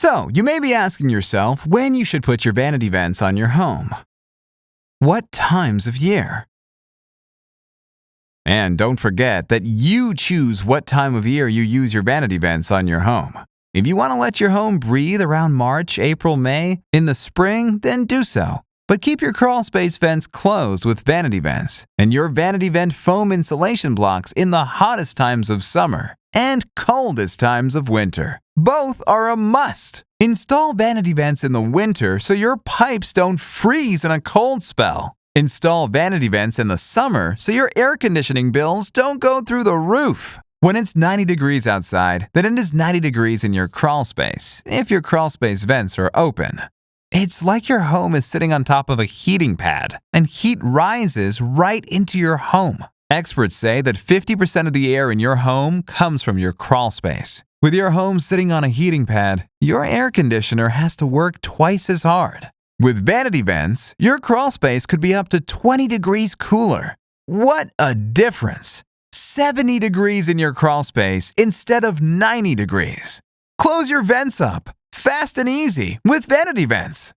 So, you may be asking yourself when you should put your vanity vents on your home. What times of year? And don't forget that you choose what time of year you use your vanity vents on your home. If you want to let your home breathe around March, April, May, in the spring, then do so. But keep your crawl space vents closed with vanity vents and your vanity vent foam insulation blocks in the hottest times of summer and coldest times of winter. Both are a must. Install vanity vents in the winter so your pipes don't freeze in a cold spell. Install vanity vents in the summer so your air conditioning bills don't go through the roof. When it's 90 degrees outside, then it is 90 degrees in your crawl space if your crawl space vents are open. It's like your home is sitting on top of a heating pad, and heat rises right into your home. Experts say that 50% of the air in your home comes from your crawl space. With your home sitting on a heating pad, your air conditioner has to work twice as hard. With vanity vents, your crawl space could be up to 20 degrees cooler. What a difference! 70 degrees in your crawl space instead of 90 degrees. Close your vents up, fast and easy, with vanity vents.